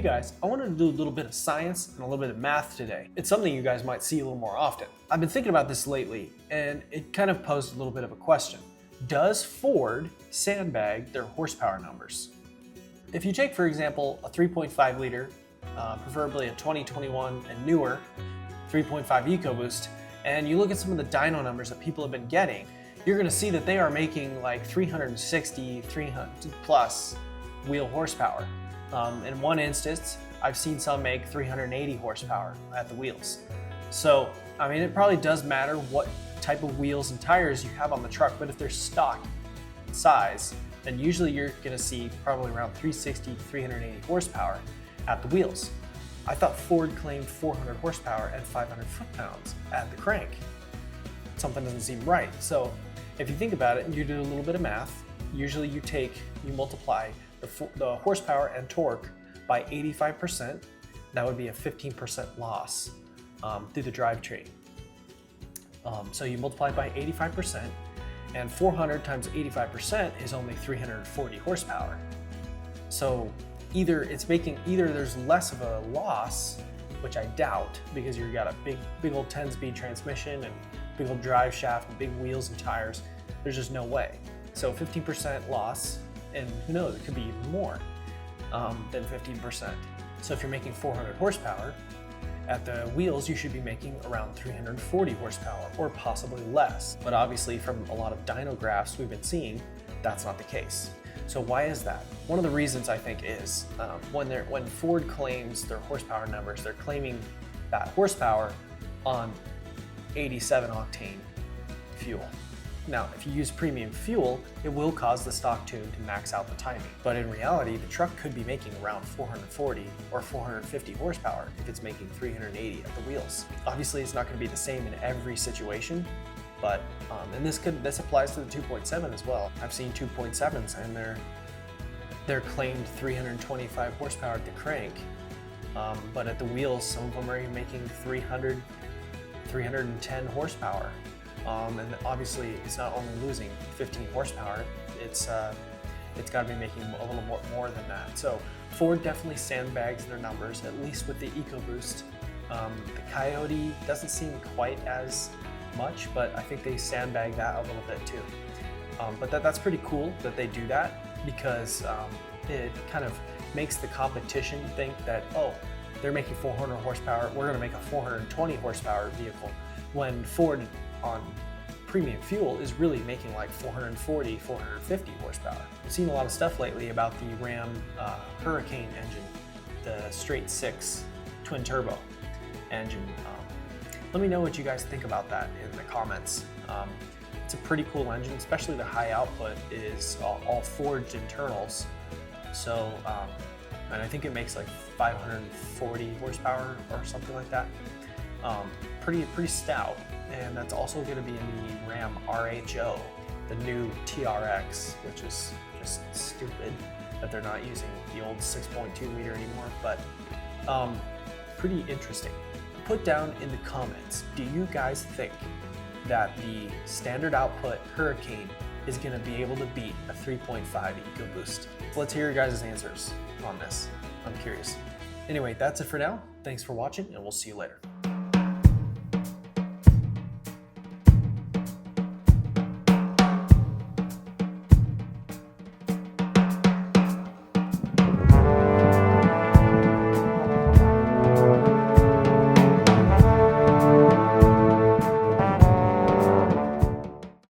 Hey guys, I wanted to do a little bit of science and a little bit of math today. It's something you guys might see a little more often. I've been thinking about this lately, and it kind of posed a little bit of a question. Does Ford sandbag their horsepower numbers? If you take, for example, a 3.5 liter, preferably a 2021 and newer 3.5 Ecoboost, and you look at some of the dyno numbers that people have been getting, you're gonna see that they are making like 360, 300 plus wheel horsepower. In one instance, I've seen some make 380 horsepower at the wheels. So, I mean, it probably does matter what type of wheels and tires you have on the truck, but if they're stock size, then usually you're gonna see probably around 360, 380 horsepower at the wheels. I thought Ford claimed 400 horsepower and 500 foot-pounds at the crank. Something doesn't seem right. So if you think about it and you do a little bit of math, usually you multiply the horsepower and torque by 85%, that would be a 15% loss through the drivetrain. So you multiply by 85%, and 400 times 85% is only 340 horsepower. So either there's less of a loss, which I doubt, because you've got a big old 10-speed transmission and big old drive shaft and big wheels and tires. There's just no way. So 15% loss, and who knows, it could be even more than 15%. So if you're making 400 horsepower, at the wheels you should be making around 340 horsepower or possibly less. But obviously from a lot of dyno graphs we've been seeing, that's not the case. So why is that? One of the reasons I think is when Ford claims their horsepower numbers, they're claiming that horsepower on 87 octane fuel. Now, if you use premium fuel, it will cause the stock tune to max out the timing. But in reality, the truck could be making around 440 or 450 horsepower if it's making 380 at the wheels. Obviously, it's not going to be the same in every situation, but and this applies to the 2.7 as well. I've seen 2.7s and they're claimed 325 horsepower at the crank, but at the wheels, some of them are even making 300, 310 horsepower. And obviously it's not only losing 15 horsepower, it's got to be making a little more than that. So Ford definitely sandbags their numbers, at least with the Ecoboost. The Coyote doesn't seem quite as much, but I think they sandbag that a little bit too. But that's pretty cool that they do that, because it kind of makes the competition think that, oh, they're making 400 horsepower, we're going to make a 420 horsepower vehicle, when Ford on premium fuel is really making like 440, 450 horsepower. I've seen a lot of stuff lately about the Ram Hurricane engine, the straight 6 twin turbo engine. Let me know what you guys think about that in the comments. It's a pretty cool engine, especially the high output is all forged internals. So, and I think it makes like 540 horsepower or something like that. Pretty stout, and that's also going to be in the Ram RHO, the new TRX, which is just stupid that they're not using the old 6.2 liter anymore, but pretty interesting. Put down in the comments, do you guys think that the standard output Hurricane is going to be able to beat a 3.5 Ecoboost? Let's hear your guys' answers on this. I'm curious. Anyway, that's it for now. Thanks for watching, and we'll see you later.